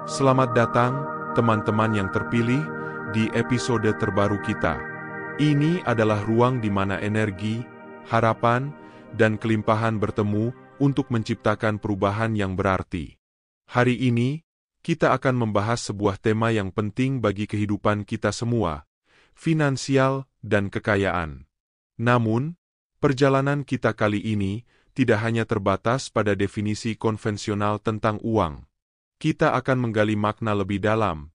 Selamat datang, teman-teman yang terpilih, di episode terbaru kita. Ini adalah ruang di mana energi, harapan, dan kelimpahan bertemu untuk menciptakan perubahan yang berarti. Hari ini, kita akan membahas sebuah tema yang penting bagi kehidupan kita semua, finansial dan kekayaan. Namun, perjalanan kita kali ini tidak hanya terbatas pada definisi konvensional tentang uang. Kita akan menggali makna lebih dalam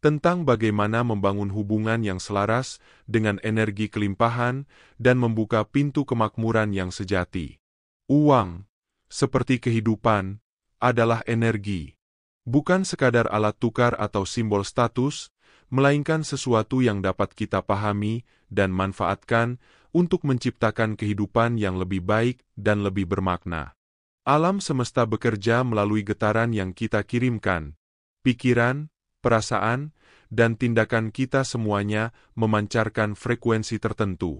tentang bagaimana membangun hubungan yang selaras dengan energi kelimpahan dan membuka pintu kemakmuran yang sejati. Uang, seperti kehidupan, adalah energi. Bukan sekadar alat tukar atau simbol status, melainkan sesuatu yang dapat kita pahami dan manfaatkan untuk menciptakan kehidupan yang lebih baik dan lebih bermakna. Alam semesta bekerja melalui getaran yang kita kirimkan. Pikiran, perasaan, dan tindakan kita semuanya memancarkan frekuensi tertentu.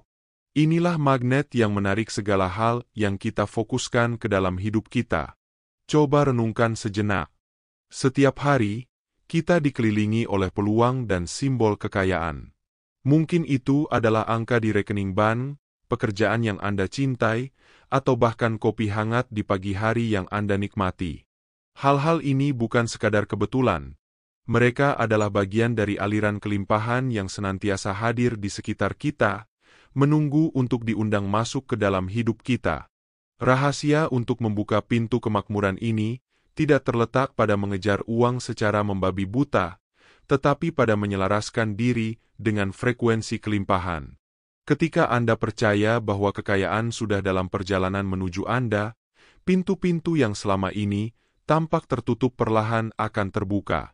Inilah magnet yang menarik segala hal yang kita fokuskan ke dalam hidup kita. Coba renungkan sejenak. Setiap hari, kita dikelilingi oleh peluang dan simbol kekayaan. Mungkin itu adalah angka di rekening bank, pekerjaan yang Anda cintai, atau bahkan kopi hangat di pagi hari yang Anda nikmati. Hal-hal ini bukan sekadar kebetulan. Mereka adalah bagian dari aliran kelimpahan yang senantiasa hadir di sekitar kita, menunggu untuk diundang masuk ke dalam hidup kita. Rahasia untuk membuka pintu kemakmuran ini tidak terletak pada mengejar uang secara membabi buta, tetapi pada menyelaraskan diri dengan frekuensi kelimpahan. Ketika Anda percaya bahwa kekayaan sudah dalam perjalanan menuju Anda, pintu-pintu yang selama ini tampak tertutup perlahan akan terbuka.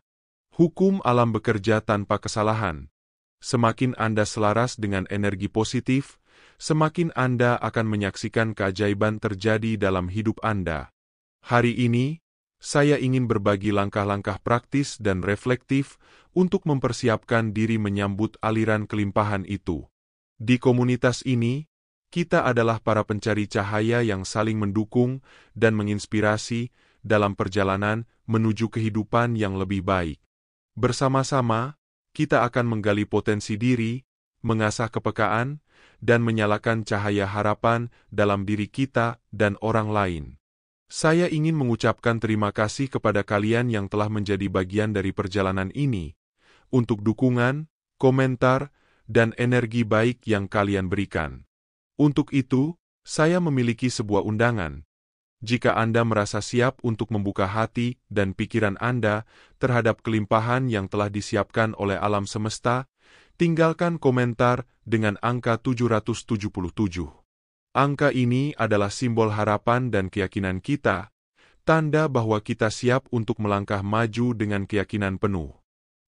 Hukum alam bekerja tanpa kesalahan. Semakin Anda selaras dengan energi positif, semakin Anda akan menyaksikan keajaiban terjadi dalam hidup Anda. Hari ini, saya ingin berbagi langkah-langkah praktis dan reflektif untuk mempersiapkan diri menyambut aliran kelimpahan itu. Di komunitas ini, kita adalah para pencari cahaya yang saling mendukung dan menginspirasi dalam perjalanan menuju kehidupan yang lebih baik. Bersama-sama, kita akan menggali potensi diri, mengasah kepekaan, dan menyalakan cahaya harapan dalam diri kita dan orang lain. Saya ingin mengucapkan terima kasih kepada kalian yang telah menjadi bagian dari perjalanan ini, untuk dukungan, komentar, dan energi baik yang kalian berikan. Untuk itu, saya memiliki sebuah undangan. Jika Anda merasa siap untuk membuka hati dan pikiran Anda terhadap kelimpahan yang telah disiapkan oleh alam semesta, tinggalkan komentar dengan angka 777. Angka ini adalah simbol harapan dan keyakinan kita, tanda bahwa kita siap untuk melangkah maju dengan keyakinan penuh.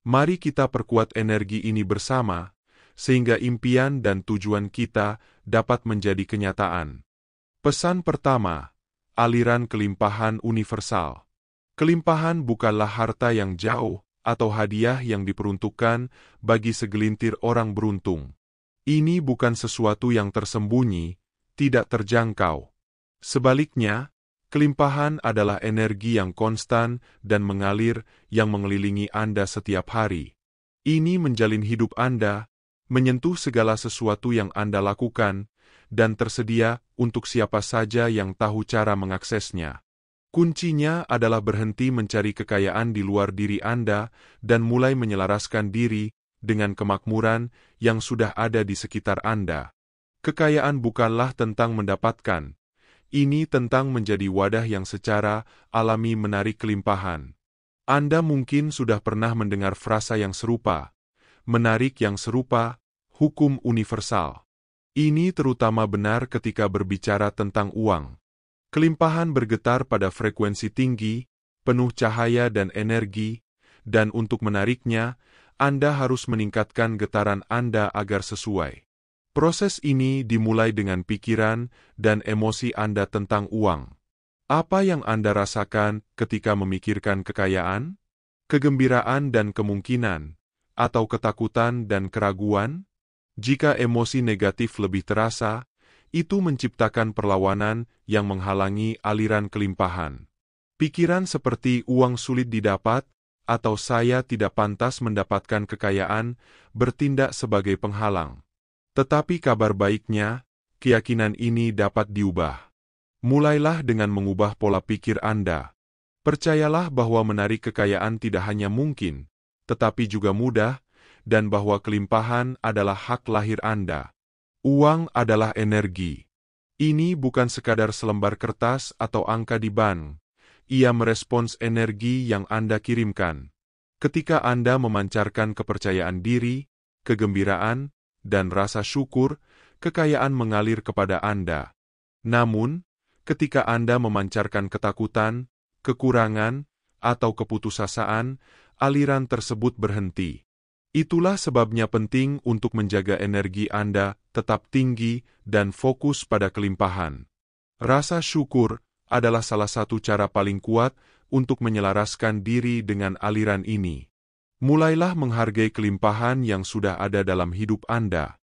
Mari kita perkuat energi ini bersama, sehingga impian dan tujuan kita dapat menjadi kenyataan. Pesan pertama, aliran kelimpahan universal. Kelimpahan bukanlah harta yang jauh atau hadiah yang diperuntukkan bagi segelintir orang beruntung. Ini bukan sesuatu yang tersembunyi, tidak terjangkau. Sebaliknya, kelimpahan adalah energi yang konstan dan mengalir yang mengelilingi Anda setiap hari. Ini menjalin hidup Anda, menyentuh segala sesuatu yang Anda lakukan, dan tersedia untuk siapa saja yang tahu cara mengaksesnya. Kuncinya adalah berhenti mencari kekayaan di luar diri Anda dan mulai menyelaraskan diri dengan kemakmuran yang sudah ada di sekitar Anda. Kekayaan bukanlah tentang mendapatkan, ini tentang menjadi wadah yang secara alami menarik kelimpahan. Anda mungkin sudah pernah mendengar frasa yang serupa, menarik yang serupa, hukum universal. Ini terutama benar ketika berbicara tentang uang. Kelimpahan bergetar pada frekuensi tinggi, penuh cahaya dan energi, dan untuk menariknya, Anda harus meningkatkan getaran Anda agar sesuai. Proses ini dimulai dengan pikiran dan emosi Anda tentang uang. Apa yang Anda rasakan ketika memikirkan kekayaan? Kegembiraan dan kemungkinan, atau ketakutan dan keraguan? Jika emosi negatif lebih terasa, itu menciptakan perlawanan yang menghalangi aliran kelimpahan. Pikiran seperti uang sulit didapat, atau saya tidak pantas mendapatkan kekayaan bertindak sebagai penghalang. Tetapi kabar baiknya, keyakinan ini dapat diubah. Mulailah dengan mengubah pola pikir Anda. Percayalah bahwa menarik kekayaan tidak hanya mungkin, tetapi juga mudah, dan bahwa kelimpahan adalah hak lahir Anda. Uang adalah energi. Ini bukan sekadar selembar kertas atau angka di bank. Ia merespons energi yang Anda kirimkan. Ketika Anda memancarkan kepercayaan diri, kegembiraan, dan rasa syukur, kekayaan mengalir kepada Anda. Namun, ketika Anda memancarkan ketakutan, kekurangan, atau keputusasaan, aliran tersebut berhenti. Itulah sebabnya penting untuk menjaga energi Anda tetap tinggi dan fokus pada kelimpahan. Rasa syukur adalah salah satu cara paling kuat untuk menyelaraskan diri dengan aliran ini. Mulailah menghargai kelimpahan yang sudah ada dalam hidup Anda.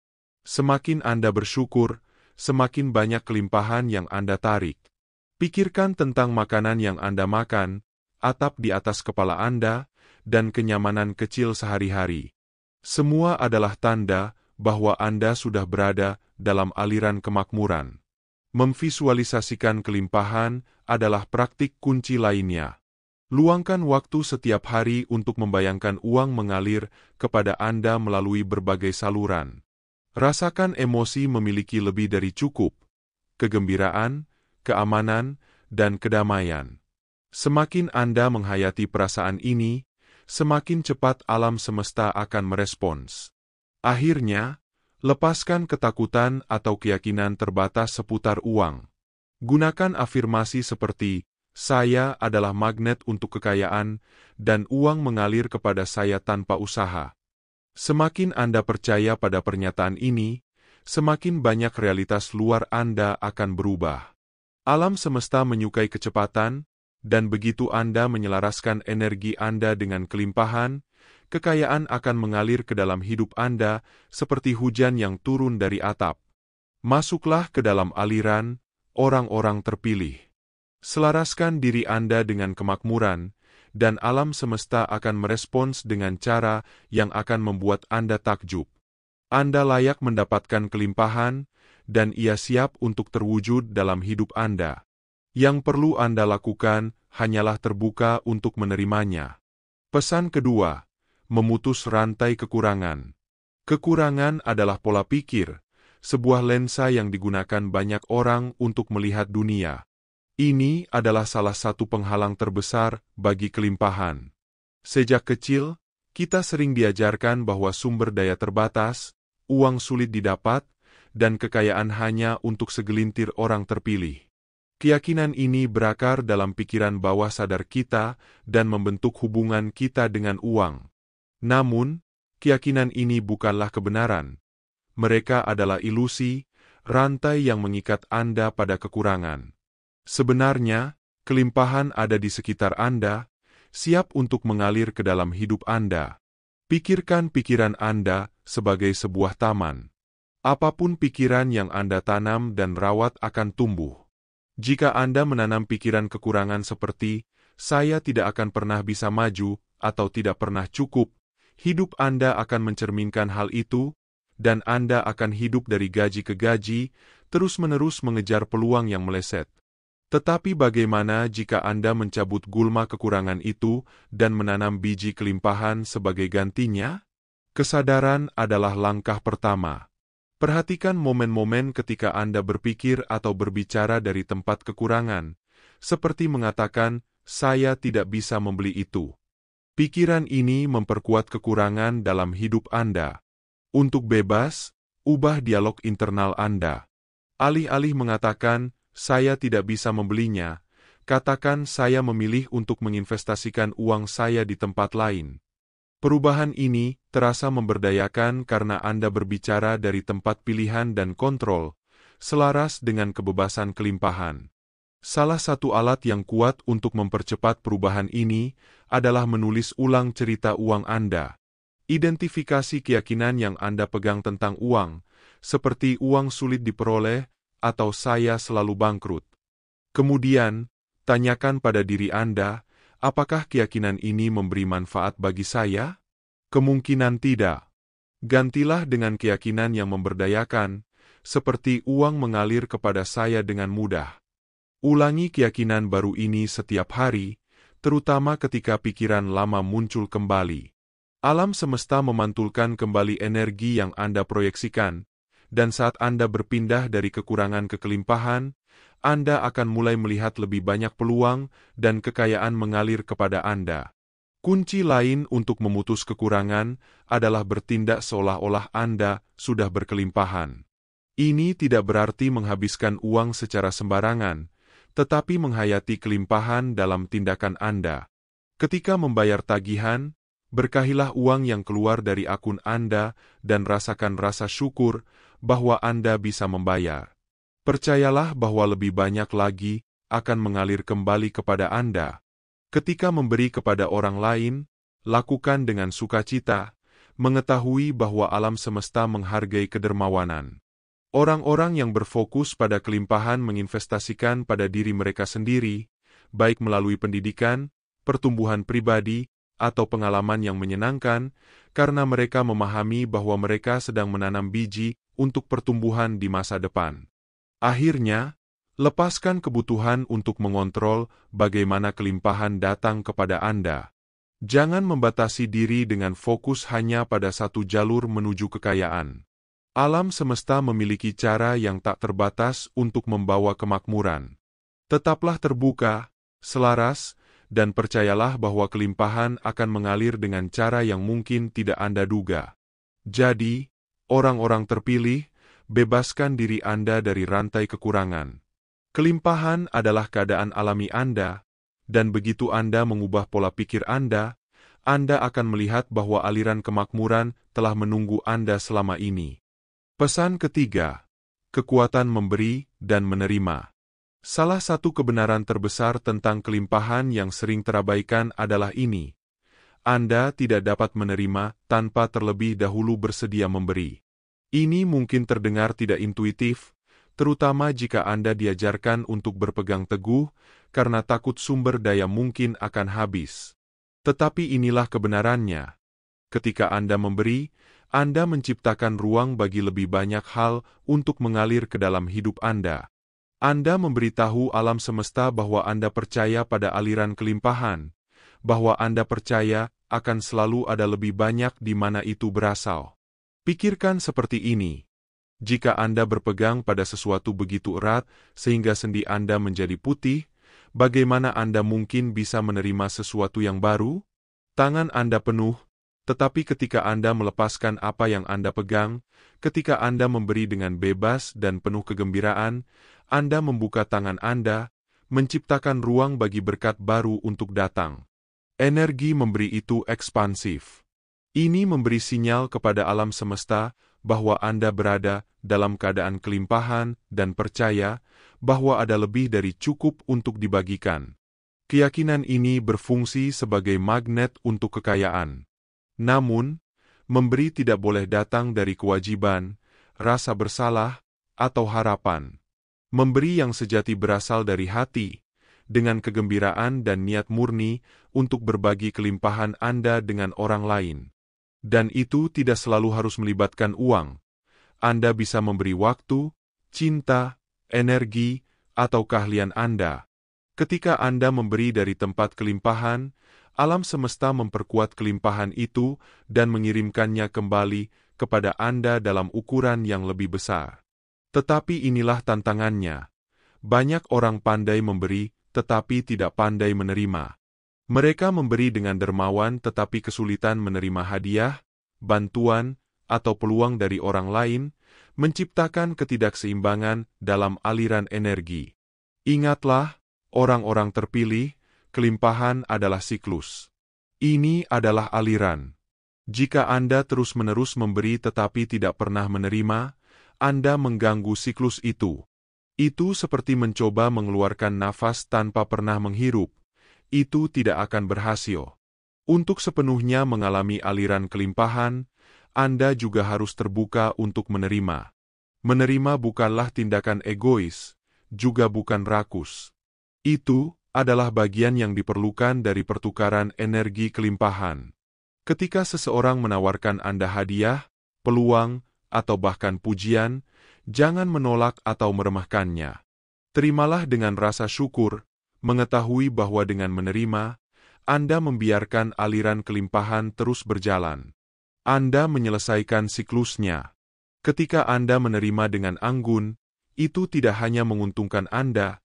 Semakin Anda bersyukur, semakin banyak kelimpahan yang Anda tarik. Pikirkan tentang makanan yang Anda makan, atap di atas kepala Anda, dan kenyamanan kecil sehari-hari. Semua adalah tanda bahwa Anda sudah berada dalam aliran kemakmuran. Memvisualisasikan kelimpahan adalah praktik kunci lainnya. Luangkan waktu setiap hari untuk membayangkan uang mengalir kepada Anda melalui berbagai saluran. Rasakan emosi memiliki lebih dari cukup, kegembiraan, keamanan, dan kedamaian. Semakin Anda menghayati perasaan ini, semakin cepat alam semesta akan merespons. Akhirnya, lepaskan ketakutan atau keyakinan terbatas seputar uang. Gunakan afirmasi seperti, "Saya adalah magnet untuk kekayaan, dan uang mengalir kepada saya tanpa usaha." Semakin Anda percaya pada pernyataan ini, semakin banyak realitas luar Anda akan berubah. Alam semesta menyukai kecepatan, dan begitu Anda menyelaraskan energi Anda dengan kelimpahan, kekayaan akan mengalir ke dalam hidup Anda seperti hujan yang turun dari atap. Masuklah ke dalam aliran orang-orang terpilih. Selaraskan diri Anda dengan kemakmuran, dan alam semesta akan merespons dengan cara yang akan membuat Anda takjub. Anda layak mendapatkan kelimpahan, dan ia siap untuk terwujud dalam hidup Anda. Yang perlu Anda lakukan hanyalah terbuka untuk menerimanya. Pesan kedua, memutus rantai kekurangan. Kekurangan adalah pola pikir, sebuah lensa yang digunakan banyak orang untuk melihat dunia. Ini adalah salah satu penghalang terbesar bagi kelimpahan. Sejak kecil, kita sering diajarkan bahwa sumber daya terbatas, uang sulit didapat, dan kekayaan hanya untuk segelintir orang terpilih. Keyakinan ini berakar dalam pikiran bawah sadar kita dan membentuk hubungan kita dengan uang. Namun, keyakinan ini bukanlah kebenaran. Mereka adalah ilusi, rantai yang mengikat Anda pada kekurangan. Sebenarnya, kelimpahan ada di sekitar Anda, siap untuk mengalir ke dalam hidup Anda. Pikirkan pikiran Anda sebagai sebuah taman. Apapun pikiran yang Anda tanam dan rawat akan tumbuh. Jika Anda menanam pikiran kekurangan seperti, "Saya tidak akan pernah bisa maju," atau "tidak pernah cukup," hidup Anda akan mencerminkan hal itu, dan Anda akan hidup dari gaji ke gaji, terus-menerus mengejar peluang yang meleset. Tetapi bagaimana jika Anda mencabut gulma kekurangan itu dan menanam biji kelimpahan sebagai gantinya? Kesadaran adalah langkah pertama. Perhatikan momen-momen ketika Anda berpikir atau berbicara dari tempat kekurangan, seperti mengatakan, "Saya tidak bisa membeli itu." Pikiran ini memperkuat kekurangan dalam hidup Anda. Untuk bebas, ubah dialog internal Anda. Alih-alih mengatakan, "Saya tidak bisa membelinya," katakan, "Saya memilih untuk menginvestasikan uang saya di tempat lain." Perubahan ini terasa memberdayakan karena Anda berbicara dari tempat pilihan dan kontrol, selaras dengan kebebasan kelimpahan. Salah satu alat yang kuat untuk mempercepat perubahan ini adalah menulis ulang cerita uang Anda. Identifikasi keyakinan yang Anda pegang tentang uang, seperti "uang sulit diperoleh" atau "saya selalu bangkrut." Kemudian, tanyakan pada diri Anda, apakah keyakinan ini memberi manfaat bagi saya? Kemungkinan tidak. Gantilah dengan keyakinan yang memberdayakan, seperti uang mengalir kepada saya dengan mudah. Ulangi keyakinan baru ini setiap hari, terutama ketika pikiran lama muncul kembali. Alam semesta memantulkan kembali energi yang Anda proyeksikan, dan saat Anda berpindah dari kekurangan ke kelimpahan, Anda akan mulai melihat lebih banyak peluang dan kekayaan mengalir kepada Anda. Kunci lain untuk memutus kekurangan adalah bertindak seolah-olah Anda sudah berkelimpahan. Ini tidak berarti menghabiskan uang secara sembarangan, tetapi menghayati kelimpahan dalam tindakan Anda. Ketika membayar tagihan, berkahilah uang yang keluar dari akun Anda dan rasakan rasa syukur bahwa Anda bisa membayar. Percayalah bahwa lebih banyak lagi akan mengalir kembali kepada Anda. Ketika memberi kepada orang lain, lakukan dengan sukacita, mengetahui bahwa alam semesta menghargai kedermawanan. Orang-orang yang berfokus pada kelimpahan menginvestasikan pada diri mereka sendiri, baik melalui pendidikan, pertumbuhan pribadi, atau pengalaman yang menyenangkan, karena mereka memahami bahwa mereka sedang menanam biji untuk pertumbuhan di masa depan. Akhirnya, lepaskan kebutuhan untuk mengontrol bagaimana kelimpahan datang kepada Anda. Jangan membatasi diri dengan fokus hanya pada satu jalur menuju kekayaan. Alam semesta memiliki cara yang tak terbatas untuk membawa kemakmuran. Tetaplah terbuka, selaras, dan percayalah bahwa kelimpahan akan mengalir dengan cara yang mungkin tidak Anda duga. Jadi, orang-orang terpilih, bebaskan diri Anda dari rantai kekurangan. Kelimpahan adalah keadaan alami Anda, dan begitu Anda mengubah pola pikir Anda akan melihat bahwa aliran kemakmuran telah menunggu Anda selama ini. Pesan ketiga, kekuatan memberi dan menerima. Salah satu kebenaran terbesar tentang kelimpahan yang sering terabaikan adalah ini. Anda tidak dapat menerima tanpa terlebih dahulu bersedia memberi. Ini mungkin terdengar tidak intuitif, terutama jika Anda diajarkan untuk berpegang teguh, karena takut sumber daya mungkin akan habis. Tetapi inilah kebenarannya. Ketika Anda memberi, Anda menciptakan ruang bagi lebih banyak hal untuk mengalir ke dalam hidup Anda. Anda memberitahu alam semesta bahwa Anda percaya pada aliran kelimpahan, bahwa Anda percaya akan selalu ada lebih banyak di mana itu berasal. Pikirkan seperti ini. Jika Anda berpegang pada sesuatu begitu erat sehingga sendi Anda menjadi putih, bagaimana Anda mungkin bisa menerima sesuatu yang baru? Tangan Anda penuh, tetapi ketika Anda melepaskan apa yang Anda pegang, ketika Anda memberi dengan bebas dan penuh kegembiraan, Anda membuka tangan Anda, menciptakan ruang bagi berkat baru untuk datang. Energi memberi itu ekspansif. Ini memberi sinyal kepada alam semesta bahwa Anda berada dalam keadaan kelimpahan dan percaya bahwa ada lebih dari cukup untuk dibagikan. Keyakinan ini berfungsi sebagai magnet untuk kekayaan. Namun, memberi tidak boleh datang dari kewajiban, rasa bersalah, atau harapan. Memberi yang sejati berasal dari hati, dengan kegembiraan dan niat murni untuk berbagi kelimpahan Anda dengan orang lain. Dan itu tidak selalu harus melibatkan uang. Anda bisa memberi waktu, cinta, energi, atau keahlian Anda. Ketika Anda memberi dari tempat kelimpahan, alam semesta memperkuat kelimpahan itu dan mengirimkannya kembali kepada Anda dalam ukuran yang lebih besar. Tetapi inilah tantangannya. Banyak orang pandai memberi, tetapi tidak pandai menerima. Mereka memberi dengan dermawan tetapi kesulitan menerima hadiah, bantuan, atau peluang dari orang lain, menciptakan ketidakseimbangan dalam aliran energi. Ingatlah, orang-orang terpilih, kelimpahan adalah siklus. Ini adalah aliran. Jika Anda terus-menerus memberi tetapi tidak pernah menerima, Anda mengganggu siklus itu. Itu seperti mencoba mengeluarkan nafas tanpa pernah menghirup. Itu tidak akan berhasil. Untuk sepenuhnya mengalami aliran kelimpahan, Anda juga harus terbuka untuk menerima. Menerima bukanlah tindakan egois, juga bukan rakus. Itu adalah bagian yang diperlukan dari pertukaran energi kelimpahan. Ketika seseorang menawarkan Anda hadiah, peluang, atau bahkan pujian, jangan menolak atau meremehkannya. Terimalah dengan rasa syukur, mengetahui bahwa dengan menerima, Anda membiarkan aliran kelimpahan terus berjalan. Anda menyelesaikan siklusnya. Ketika Anda menerima dengan anggun, itu tidak hanya menguntungkan Anda,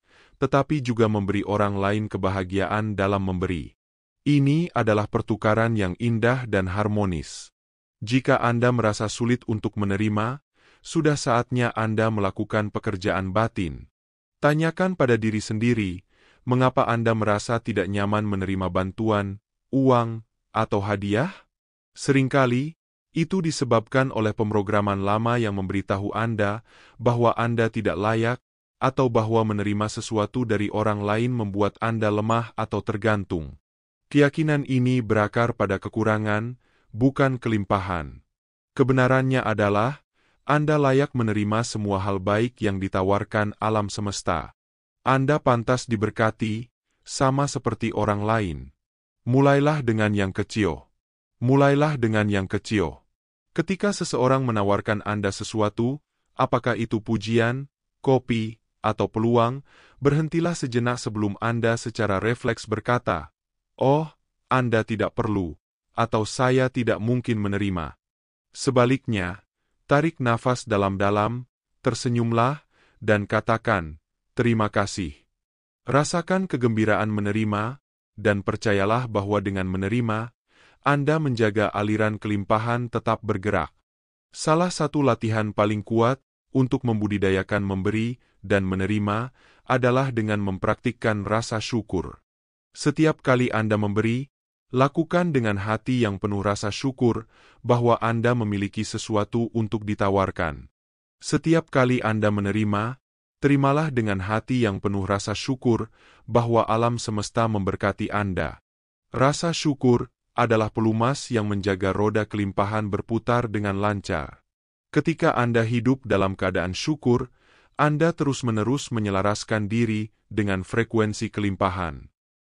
tetapi juga memberi orang lain kebahagiaan dalam memberi. Ini adalah pertukaran yang indah dan harmonis. Jika Anda merasa sulit untuk menerima, sudah saatnya Anda melakukan pekerjaan batin. Tanyakan pada diri sendiri, mengapa Anda merasa tidak nyaman menerima bantuan, uang, atau hadiah? Seringkali, itu disebabkan oleh pemrograman lama yang memberitahu Anda bahwa Anda tidak layak, atau bahwa menerima sesuatu dari orang lain membuat Anda lemah atau tergantung. Keyakinan ini berakar pada kekurangan, bukan kelimpahan. Kebenarannya adalah, Anda layak menerima semua hal baik yang ditawarkan alam semesta. Anda pantas diberkati, sama seperti orang lain. Mulailah dengan yang kecil. Mulailah dengan yang kecil. Ketika seseorang menawarkan Anda sesuatu, apakah itu pujian, kopi, atau peluang, berhentilah sejenak sebelum Anda secara refleks berkata, "Oh, Anda tidak perlu," atau "Saya tidak mungkin menerima." Sebaliknya, tarik nafas dalam-dalam, tersenyumlah, dan katakan, "Terima kasih." Rasakan kegembiraan menerima, dan percayalah bahwa dengan menerima, Anda menjaga aliran kelimpahan tetap bergerak. Salah satu latihan paling kuat untuk membudidayakan memberi dan menerima adalah dengan mempraktikkan rasa syukur. Setiap kali Anda memberi, lakukan dengan hati yang penuh rasa syukur bahwa Anda memiliki sesuatu untuk ditawarkan. Setiap kali Anda menerima, terimalah dengan hati yang penuh rasa syukur bahwa alam semesta memberkati Anda. Rasa syukur adalah pelumas yang menjaga roda kelimpahan berputar dengan lancar. Ketika Anda hidup dalam keadaan syukur, Anda terus-menerus menyelaraskan diri dengan frekuensi kelimpahan.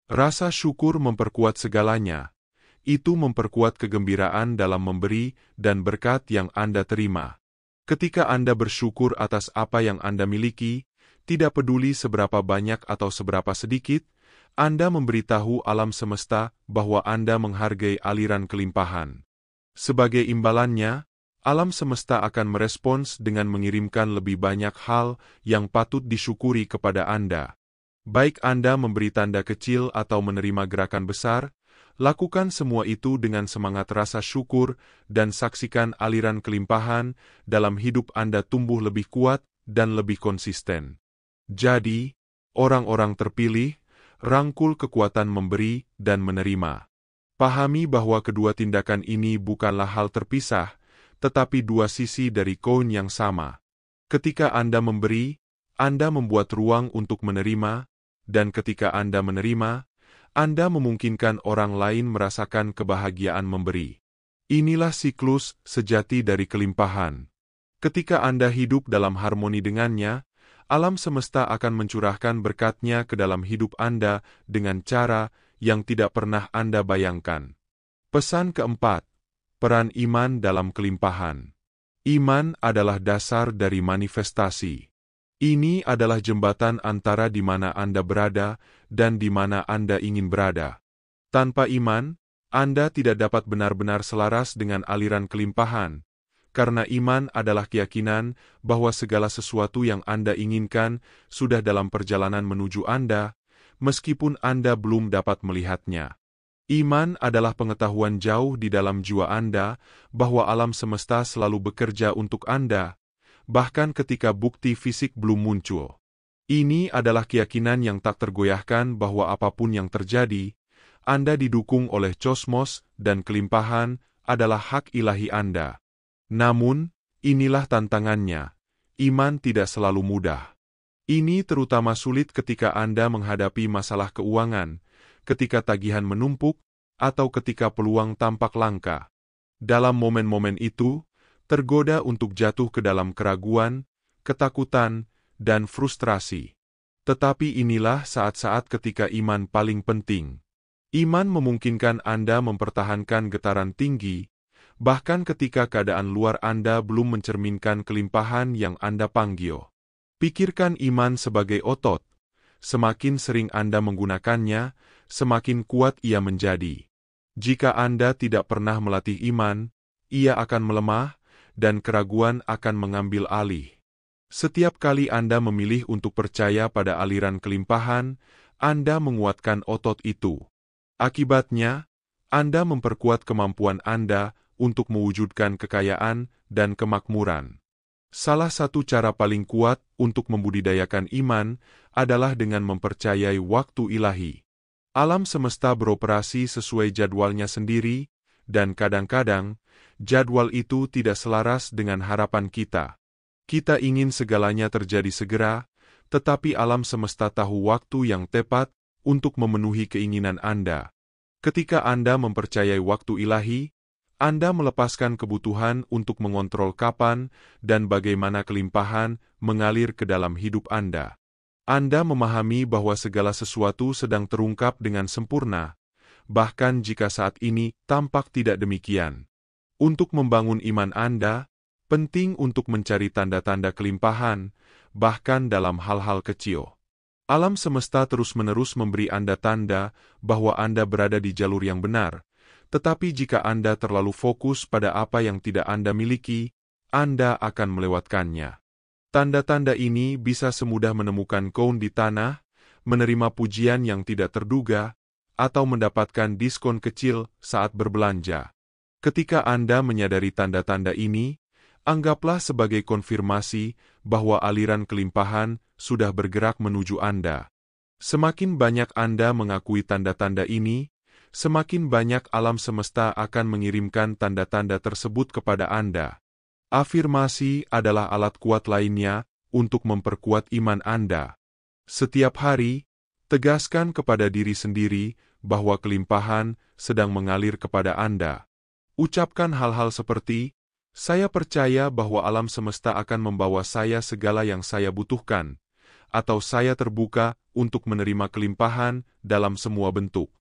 Rasa syukur memperkuat segalanya. Itu memperkuat kegembiraan dalam memberi dan berkat yang Anda terima. Ketika Anda bersyukur atas apa yang Anda miliki, tidak peduli seberapa banyak atau seberapa sedikit, Anda memberitahu alam semesta bahwa Anda menghargai aliran kelimpahan. Sebagai imbalannya, alam semesta akan merespons dengan mengirimkan lebih banyak hal yang patut disyukuri kepada Anda. Baik Anda memberi tanda kecil atau menerima gerakan besar, lakukan semua itu dengan semangat rasa syukur dan saksikan aliran kelimpahan dalam hidup Anda tumbuh lebih kuat dan lebih konsisten. Jadi, orang-orang terpilih, rangkul kekuatan memberi dan menerima. Pahami bahwa kedua tindakan ini bukanlah hal terpisah, tetapi dua sisi dari koin yang sama. Ketika Anda memberi, Anda membuat ruang untuk menerima, dan ketika Anda menerima, Anda memungkinkan orang lain merasakan kebahagiaan memberi. Inilah siklus sejati dari kelimpahan. Ketika Anda hidup dalam harmoni dengannya, alam semesta akan mencurahkan berkat-Nya ke dalam hidup Anda dengan cara yang tidak pernah Anda bayangkan. Pesan keempat, peran iman dalam kelimpahan. Iman adalah dasar dari manifestasi. Ini adalah jembatan antara di mana Anda berada dan di mana Anda ingin berada. Tanpa iman, Anda tidak dapat benar-benar selaras dengan aliran kelimpahan, karena iman adalah keyakinan bahwa segala sesuatu yang Anda inginkan sudah dalam perjalanan menuju Anda, meskipun Anda belum dapat melihatnya. Iman adalah pengetahuan jauh di dalam jiwa Anda bahwa alam semesta selalu bekerja untuk Anda, bahkan ketika bukti fisik belum muncul. Ini adalah keyakinan yang tak tergoyahkan bahwa apapun yang terjadi, Anda didukung oleh kosmos dan kelimpahan adalah hak ilahi Anda. Namun, inilah tantangannya. Iman tidak selalu mudah. Ini terutama sulit ketika Anda menghadapi masalah keuangan, ketika tagihan menumpuk, atau ketika peluang tampak langka. Dalam momen-momen itu, tergoda untuk jatuh ke dalam keraguan, ketakutan, dan frustrasi. Tetapi inilah saat-saat ketika iman paling penting. Iman memungkinkan Anda mempertahankan getaran tinggi, bahkan ketika keadaan luar Anda belum mencerminkan kelimpahan yang Anda panggil. Pikirkan iman sebagai otot. Semakin sering Anda menggunakannya, semakin kuat ia menjadi. Jika Anda tidak pernah melatih iman, ia akan melemah, dan keraguan akan mengambil alih. Setiap kali Anda memilih untuk percaya pada aliran kelimpahan, Anda menguatkan otot itu. Akibatnya, Anda memperkuat kemampuan Anda untuk mewujudkan kekayaan dan kemakmuran. Salah satu cara paling kuat untuk membudidayakan iman adalah dengan mempercayai waktu ilahi. Alam semesta beroperasi sesuai jadwalnya sendiri, dan kadang-kadang, jadwal itu tidak selaras dengan harapan kita. Kita ingin segalanya terjadi segera, tetapi alam semesta tahu waktu yang tepat untuk memenuhi keinginan Anda. Ketika Anda mempercayai waktu ilahi, Anda melepaskan kebutuhan untuk mengontrol kapan dan bagaimana kelimpahan mengalir ke dalam hidup Anda. Anda memahami bahwa segala sesuatu sedang terungkap dengan sempurna, bahkan jika saat ini tampak tidak demikian. Untuk membangun iman Anda, penting untuk mencari tanda-tanda kelimpahan, bahkan dalam hal-hal kecil. Alam semesta terus-menerus memberi Anda tanda bahwa Anda berada di jalur yang benar, tetapi jika Anda terlalu fokus pada apa yang tidak Anda miliki, Anda akan melewatkannya. Tanda-tanda ini bisa semudah menemukan koin di tanah, menerima pujian yang tidak terduga, atau mendapatkan diskon kecil saat berbelanja. Ketika Anda menyadari tanda-tanda ini, anggaplah sebagai konfirmasi bahwa aliran kelimpahan sudah bergerak menuju Anda. Semakin banyak Anda mengakui tanda-tanda ini, semakin banyak alam semesta akan mengirimkan tanda-tanda tersebut kepada Anda. Afirmasi adalah alat kuat lainnya untuk memperkuat iman Anda. Setiap hari, tegaskan kepada diri sendiri bahwa kelimpahan sedang mengalir kepada Anda. Ucapkan hal-hal seperti, "Saya percaya bahwa alam semesta akan membawa saya segala yang saya butuhkan," atau "Saya terbuka untuk menerima kelimpahan dalam semua bentuk."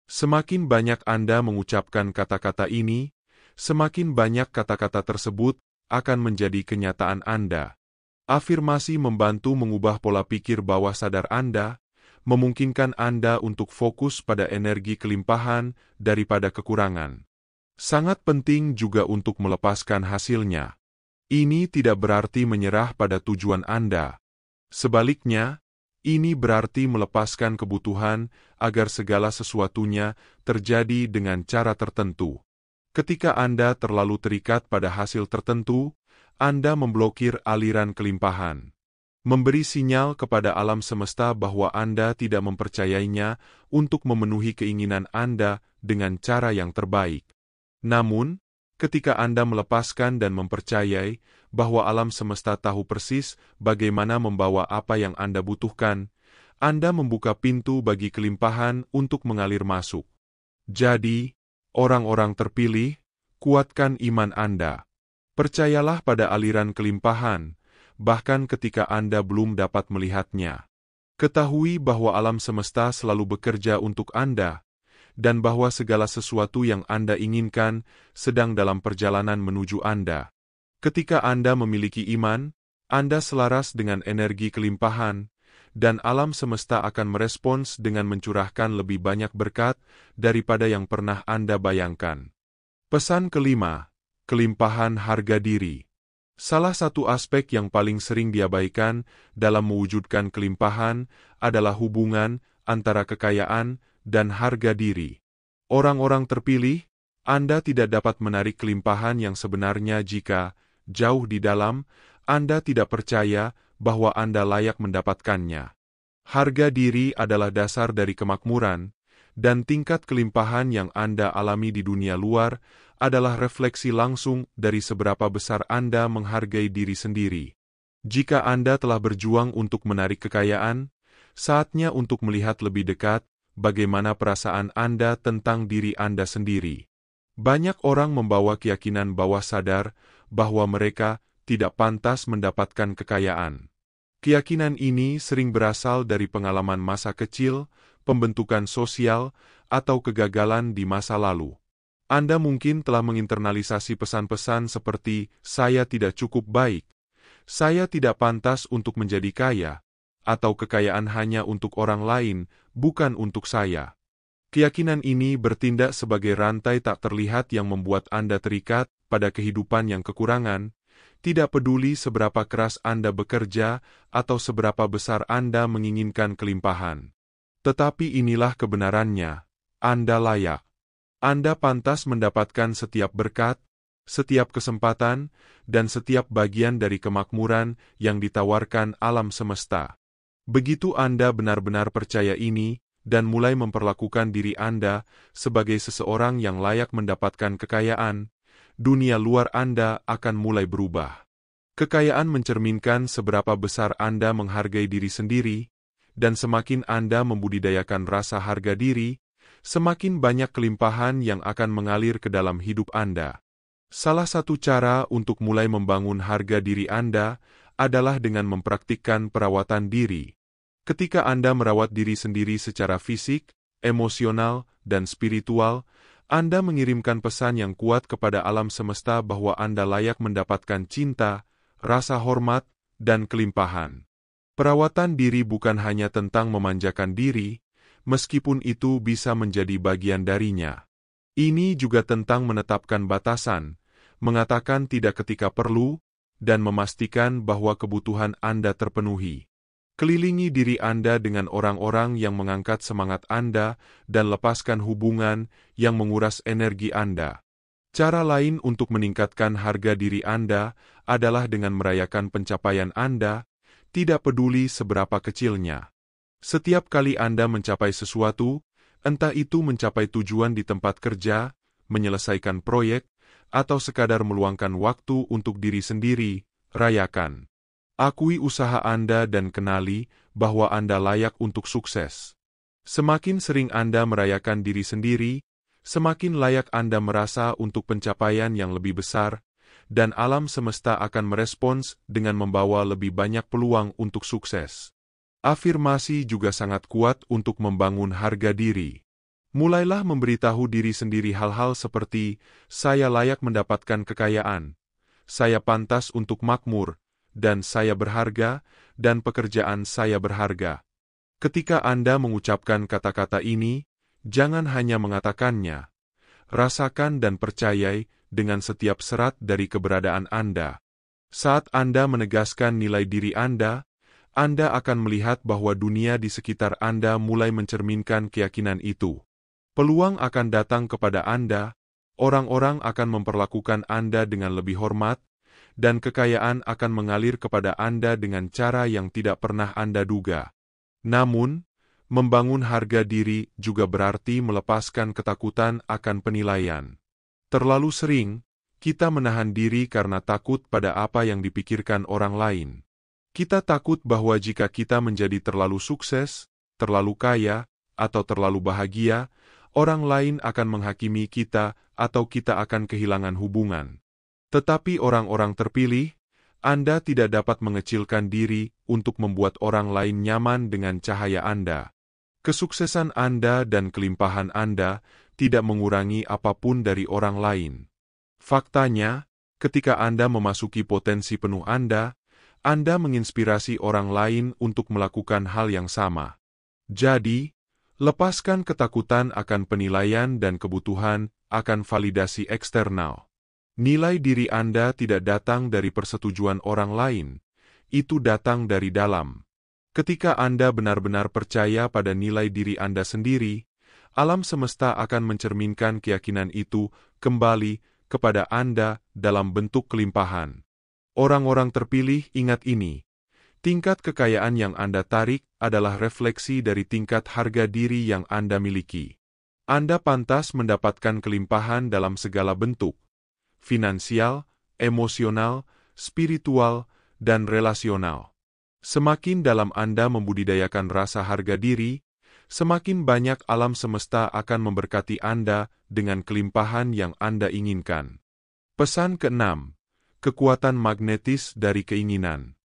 Semakin banyak Anda mengucapkan kata-kata ini, semakin banyak kata-kata tersebut akan menjadi kenyataan Anda. Afirmasi membantu mengubah pola pikir bawah sadar Anda, memungkinkan Anda untuk fokus pada energi kelimpahan daripada kekurangan. Sangat penting juga untuk melepaskan hasilnya. Ini tidak berarti menyerah pada tujuan Anda. Sebaliknya, ini berarti melepaskan kebutuhan agar segala sesuatunya terjadi dengan cara tertentu. Ketika Anda terlalu terikat pada hasil tertentu, Anda memblokir aliran kelimpahan. Memberi sinyal kepada alam semesta bahwa Anda tidak mempercayainya untuk memenuhi keinginan Anda dengan cara yang terbaik. Namun, ketika Anda melepaskan dan mempercayai bahwa alam semesta tahu persis bagaimana membawa apa yang Anda butuhkan, Anda membuka pintu bagi kelimpahan untuk mengalir masuk. Jadi, orang-orang terpilih, kuatkan iman Anda. Percayalah pada aliran kelimpahan, bahkan ketika Anda belum dapat melihatnya. Ketahui bahwa alam semesta selalu bekerja untuk Anda, dan bahwa segala sesuatu yang Anda inginkan sedang dalam perjalanan menuju Anda. Ketika Anda memiliki iman, Anda selaras dengan energi kelimpahan, dan alam semesta akan merespons dengan mencurahkan lebih banyak berkat daripada yang pernah Anda bayangkan. Pesan kelima, kelimpahan harga diri. Salah satu aspek yang paling sering diabaikan dalam mewujudkan kelimpahan adalah hubungan antara kekayaan dan harga diri. Orang-orang terpilih, Anda tidak dapat menarik kelimpahan yang sebenarnya jika, jauh di dalam, Anda tidak percaya bahwa Anda layak mendapatkannya. Harga diri adalah dasar dari kemakmuran, dan tingkat kelimpahan yang Anda alami di dunia luar adalah refleksi langsung dari seberapa besar Anda menghargai diri sendiri. Jika Anda telah berjuang untuk menarik kekayaan, saatnya untuk melihat lebih dekat bagaimana perasaan Anda tentang diri Anda sendiri. Banyak orang membawa keyakinan bawah sadar bahwa mereka tidak pantas mendapatkan kekayaan. Keyakinan ini sering berasal dari pengalaman masa kecil, pembentukan sosial, atau kegagalan di masa lalu. Anda mungkin telah menginternalisasi pesan-pesan seperti, "Saya tidak cukup baik," "Saya tidak pantas untuk menjadi kaya," atau "Kekayaan hanya untuk orang lain, bukan untuk saya." Keyakinan ini bertindak sebagai rantai tak terlihat yang membuat Anda terikat pada kehidupan yang kekurangan, tidak peduli seberapa keras Anda bekerja atau seberapa besar Anda menginginkan kelimpahan. Tetapi inilah kebenarannya, Anda layak. Anda pantas mendapatkan setiap berkat, setiap kesempatan, dan setiap bagian dari kemakmuran yang ditawarkan alam semesta. Begitu Anda benar-benar percaya ini, dan mulai memperlakukan diri Anda sebagai seseorang yang layak mendapatkan kekayaan, dunia luar Anda akan mulai berubah. Kekayaan mencerminkan seberapa besar Anda menghargai diri sendiri, dan semakin Anda membudidayakan rasa harga diri, semakin banyak kelimpahan yang akan mengalir ke dalam hidup Anda. Salah satu cara untuk mulai membangun harga diri Anda adalah dengan mempraktikkan perawatan diri. Ketika Anda merawat diri sendiri secara fisik, emosional, dan spiritual, Anda mengirimkan pesan yang kuat kepada alam semesta bahwa Anda layak mendapatkan cinta, rasa hormat, dan kelimpahan. Perawatan diri bukan hanya tentang memanjakan diri, meskipun itu bisa menjadi bagian darinya. Ini juga tentang menetapkan batasan, mengatakan tidak ketika perlu, dan memastikan bahwa kebutuhan Anda terpenuhi. Kelilingi diri Anda dengan orang-orang yang mengangkat semangat Anda dan lepaskan hubungan yang menguras energi Anda. Cara lain untuk meningkatkan harga diri Anda adalah dengan merayakan pencapaian Anda, tidak peduli seberapa kecilnya. Setiap kali Anda mencapai sesuatu, entah itu mencapai tujuan di tempat kerja, menyelesaikan proyek, atau sekadar meluangkan waktu untuk diri sendiri, rayakan. Akui usaha Anda dan kenali bahwa Anda layak untuk sukses. Semakin sering Anda merayakan diri sendiri, semakin layak Anda merasa untuk pencapaian yang lebih besar, dan alam semesta akan merespons dengan membawa lebih banyak peluang untuk sukses. Afirmasi juga sangat kuat untuk membangun harga diri. Mulailah memberitahu diri sendiri hal-hal seperti, "Saya layak mendapatkan kekayaan," "Saya pantas untuk makmur," dan "Saya berharga," dan "Pekerjaan saya berharga." Ketika Anda mengucapkan kata-kata ini, jangan hanya mengatakannya. Rasakan dan percayai dengan setiap serat dari keberadaan Anda. Saat Anda menegaskan nilai diri Anda akan melihat bahwa dunia di sekitar Anda mulai mencerminkan keyakinan itu. Peluang akan datang kepada Anda, orang-orang akan memperlakukan Anda dengan lebih hormat, dan kekayaan akan mengalir kepada Anda dengan cara yang tidak pernah Anda duga. Namun, membangun harga diri juga berarti melepaskan ketakutan akan penilaian. Terlalu sering, kita menahan diri karena takut pada apa yang dipikirkan orang lain. Kita takut bahwa jika kita menjadi terlalu sukses, terlalu kaya, atau terlalu bahagia, orang lain akan menghakimi kita atau kita akan kehilangan hubungan. Tetapi orang-orang terpilih, Anda tidak dapat mengecilkan diri untuk membuat orang lain nyaman dengan cahaya Anda. Kesuksesan Anda dan kelimpahan Anda tidak mengurangi apapun dari orang lain. Faktanya, ketika Anda memasuki potensi penuh Anda menginspirasi orang lain untuk melakukan hal yang sama. Jadi, lepaskan ketakutan akan penilaian dan kebutuhan akan validasi eksternal. Nilai diri Anda tidak datang dari persetujuan orang lain, itu datang dari dalam. Ketika Anda benar-benar percaya pada nilai diri Anda sendiri, alam semesta akan mencerminkan keyakinan itu kembali kepada Anda dalam bentuk kelimpahan. Orang-orang terpilih ingat ini. Tingkat kekayaan yang Anda tarik adalah refleksi dari tingkat harga diri yang Anda miliki. Anda pantas mendapatkan kelimpahan dalam segala bentuk. Finansial, emosional, spiritual, dan relasional. Semakin dalam Anda membudidayakan rasa harga diri, semakin banyak alam semesta akan memberkati Anda dengan kelimpahan yang Anda inginkan. Pesan ke-6. Kekuatan magnetis dari keinginan.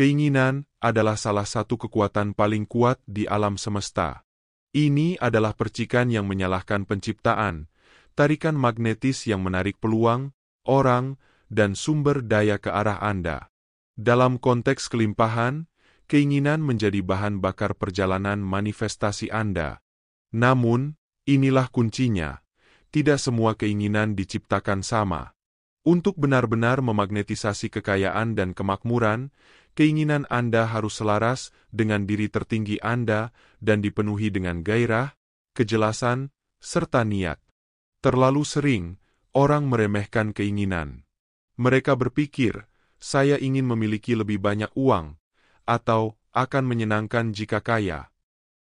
Keinginan adalah salah satu kekuatan paling kuat di alam semesta. Ini adalah percikan yang menyalahkan penciptaan, tarikan magnetis yang menarik peluang, orang, dan sumber daya ke arah Anda. Dalam konteks kelimpahan, keinginan menjadi bahan bakar perjalanan manifestasi Anda. Namun, inilah kuncinya. Tidak semua keinginan diciptakan sama. Untuk benar-benar memagnetisasi kekayaan dan kemakmuran, keinginan Anda harus selaras dengan diri tertinggi Anda dan dipenuhi dengan gairah, kejelasan, serta niat. Terlalu sering, orang meremehkan keinginan. Mereka berpikir, saya ingin memiliki lebih banyak uang, atau akan menyenangkan jika kaya.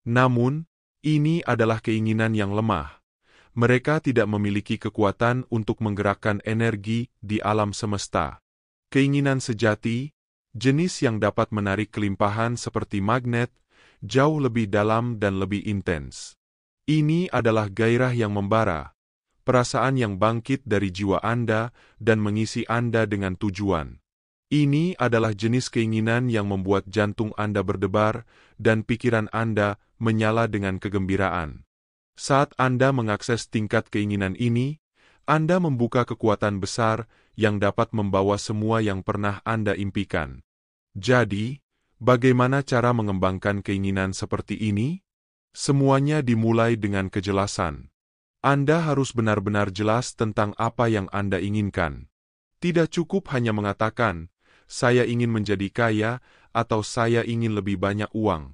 Namun, ini adalah keinginan yang lemah. Mereka tidak memiliki kekuatan untuk menggerakkan energi di alam semesta. Keinginan sejati, jenis yang dapat menarik kelimpahan seperti magnet, jauh lebih dalam dan lebih intens. Ini adalah gairah yang membara, perasaan yang bangkit dari jiwa Anda dan mengisi Anda dengan tujuan. Ini adalah jenis keinginan yang membuat jantung Anda berdebar dan pikiran Anda menyala dengan kegembiraan. Saat Anda mengakses tingkat keinginan ini, Anda membuka kekuatan besar yang dapat membawa semua yang pernah Anda impikan. Jadi, bagaimana cara mengembangkan keinginan seperti ini? Semuanya dimulai dengan kejelasan. Anda harus benar-benar jelas tentang apa yang Anda inginkan. Tidak cukup hanya mengatakan, saya ingin menjadi kaya, atau saya ingin lebih banyak uang.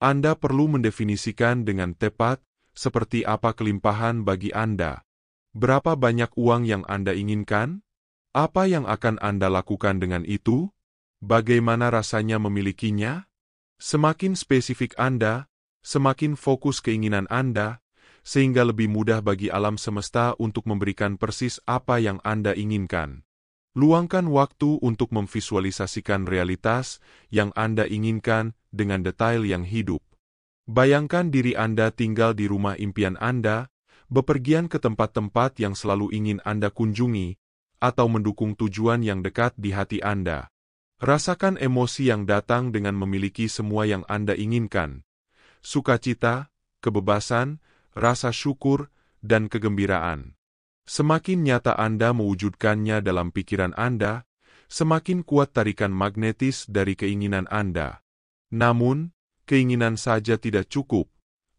Anda perlu mendefinisikan dengan tepat, seperti apa kelimpahan bagi Anda. Berapa banyak uang yang Anda inginkan? Apa yang akan Anda lakukan dengan itu? Bagaimana rasanya memilikinya? Semakin spesifik Anda, semakin fokus keinginan Anda, sehingga lebih mudah bagi alam semesta untuk memberikan persis apa yang Anda inginkan. Luangkan waktu untuk memvisualisasikan realitas yang Anda inginkan dengan detail yang hidup. Bayangkan diri Anda tinggal di rumah impian Anda, bepergian ke tempat-tempat yang selalu ingin Anda kunjungi, atau mendukung tujuan yang dekat di hati Anda. Rasakan emosi yang datang dengan memiliki semua yang Anda inginkan. Sukacita, kebebasan, rasa syukur, dan kegembiraan. Semakin nyata Anda mewujudkannya dalam pikiran Anda, semakin kuat tarikan magnetis dari keinginan Anda. Namun, keinginan saja tidak cukup.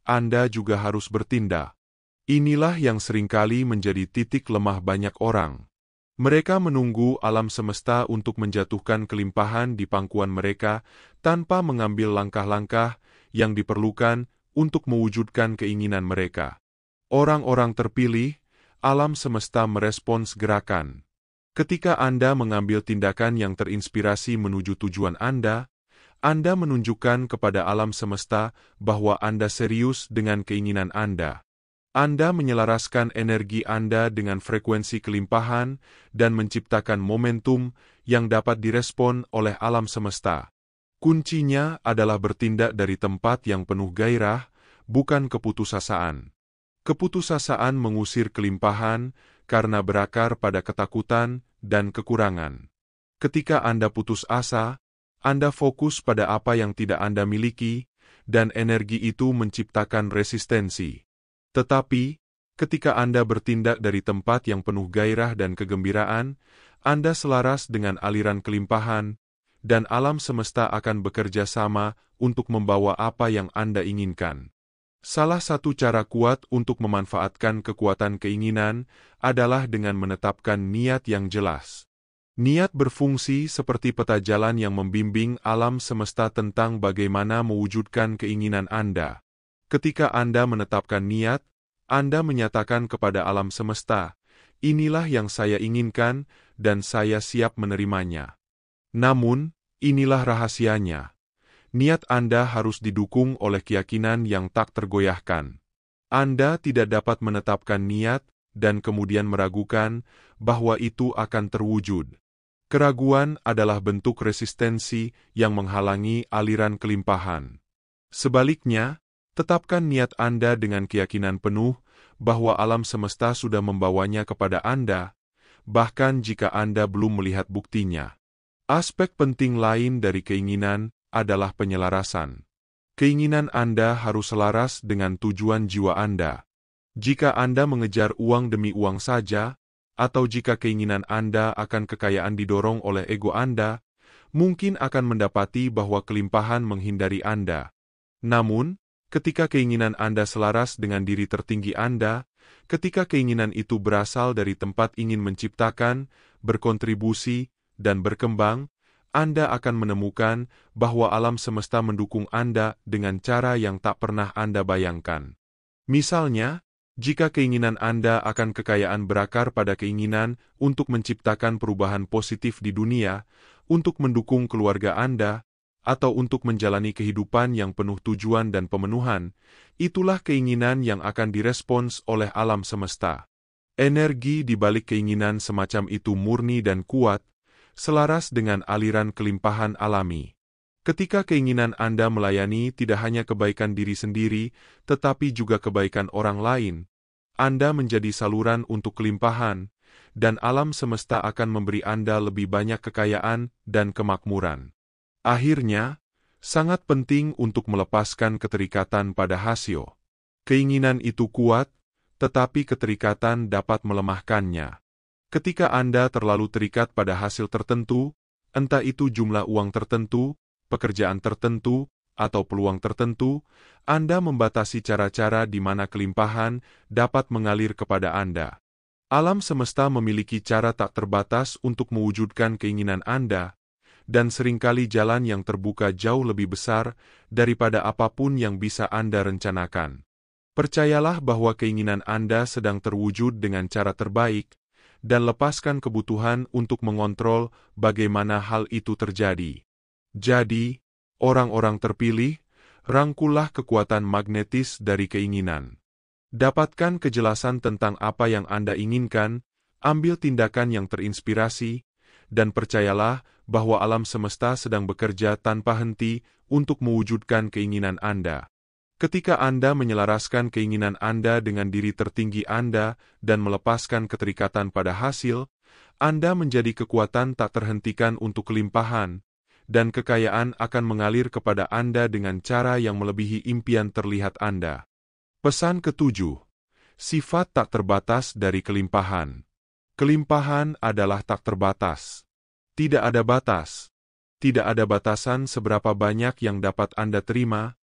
Anda juga harus bertindak. Inilah yang seringkali menjadi titik lemah banyak orang. Mereka menunggu alam semesta untuk menjatuhkan kelimpahan di pangkuan mereka tanpa mengambil langkah-langkah yang diperlukan untuk mewujudkan keinginan mereka. Orang-orang terpilih, alam semesta merespons gerakan. Ketika Anda mengambil tindakan yang terinspirasi menuju tujuan Anda menunjukkan kepada alam semesta bahwa Anda serius dengan keinginan Anda. Anda menyelaraskan energi Anda dengan frekuensi kelimpahan dan menciptakan momentum yang dapat direspon oleh alam semesta. Kuncinya adalah bertindak dari tempat yang penuh gairah, bukan keputusasaan. Keputusasaan mengusir kelimpahan karena berakar pada ketakutan dan kekurangan. Ketika Anda putus asa, Anda fokus pada apa yang tidak Anda miliki, dan energi itu menciptakan resistensi. Tetapi, ketika Anda bertindak dari tempat yang penuh gairah dan kegembiraan, Anda selaras dengan aliran kelimpahan, dan alam semesta akan bekerja sama untuk membawa apa yang Anda inginkan. Salah satu cara kuat untuk memanfaatkan kekuatan keinginan adalah dengan menetapkan niat yang jelas. Niat berfungsi seperti peta jalan yang membimbing alam semesta tentang bagaimana mewujudkan keinginan Anda. Ketika Anda menetapkan niat, Anda menyatakan kepada alam semesta, inilah yang saya inginkan dan saya siap menerimanya. Namun, inilah rahasianya. Niat Anda harus didukung oleh keyakinan yang tak tergoyahkan. Anda tidak dapat menetapkan niat dan kemudian meragukan bahwa itu akan terwujud. Keraguan adalah bentuk resistensi yang menghalangi aliran kelimpahan. Sebaliknya, tetapkan niat Anda dengan keyakinan penuh bahwa alam semesta sudah membawanya kepada Anda, bahkan jika Anda belum melihat buktinya. Aspek penting lain dari keinginan adalah penyelarasan. Keinginan Anda harus selaras dengan tujuan jiwa Anda. Jika Anda mengejar uang demi uang saja, atau jika keinginan Anda akan kekayaan didorong oleh ego Anda, mungkin akan mendapati bahwa kelimpahan menghindari Anda. Namun, ketika keinginan Anda selaras dengan diri tertinggi Anda, ketika keinginan itu berasal dari tempat ingin menciptakan, berkontribusi, dan berkembang, Anda akan menemukan bahwa alam semesta mendukung Anda dengan cara yang tak pernah Anda bayangkan. Misalnya, jika keinginan Anda akan kekayaan berakar pada keinginan untuk menciptakan perubahan positif di dunia, untuk mendukung keluarga Anda, atau untuk menjalani kehidupan yang penuh tujuan dan pemenuhan, itulah keinginan yang akan direspons oleh alam semesta. Energi di balik keinginan semacam itu murni dan kuat, selaras dengan aliran kelimpahan alami. Ketika keinginan Anda melayani tidak hanya kebaikan diri sendiri, tetapi juga kebaikan orang lain, Anda menjadi saluran untuk kelimpahan, dan alam semesta akan memberi Anda lebih banyak kekayaan dan kemakmuran. Akhirnya, sangat penting untuk melepaskan keterikatan pada hasil. Keinginan itu kuat, tetapi keterikatan dapat melemahkannya. Ketika Anda terlalu terikat pada hasil tertentu, entah itu jumlah uang tertentu, pekerjaan tertentu, atau peluang tertentu, Anda membatasi cara-cara di mana kelimpahan dapat mengalir kepada Anda. Alam semesta memiliki cara tak terbatas untuk mewujudkan keinginan Anda, dan seringkali jalan yang terbuka jauh lebih besar daripada apapun yang bisa Anda rencanakan. Percayalah bahwa keinginan Anda sedang terwujud dengan cara terbaik, dan lepaskan kebutuhan untuk mengontrol bagaimana hal itu terjadi. Jadi, orang-orang terpilih, rangkullah kekuatan magnetis dari keinginan. Dapatkan kejelasan tentang apa yang Anda inginkan, ambil tindakan yang terinspirasi, dan percayalah bahwa alam semesta sedang bekerja tanpa henti untuk mewujudkan keinginan Anda. Ketika Anda menyelaraskan keinginan Anda dengan diri tertinggi Anda dan melepaskan keterikatan pada hasil, Anda menjadi kekuatan tak terhentikan untuk kelimpahan, dan kekayaan akan mengalir kepada Anda dengan cara yang melebihi impian terlihat Anda. Pesan ketujuh, sifat tak terbatas dari kelimpahan. Kelimpahan adalah tak terbatas. Tidak ada batas. Tidak ada batasan seberapa banyak yang dapat Anda terima,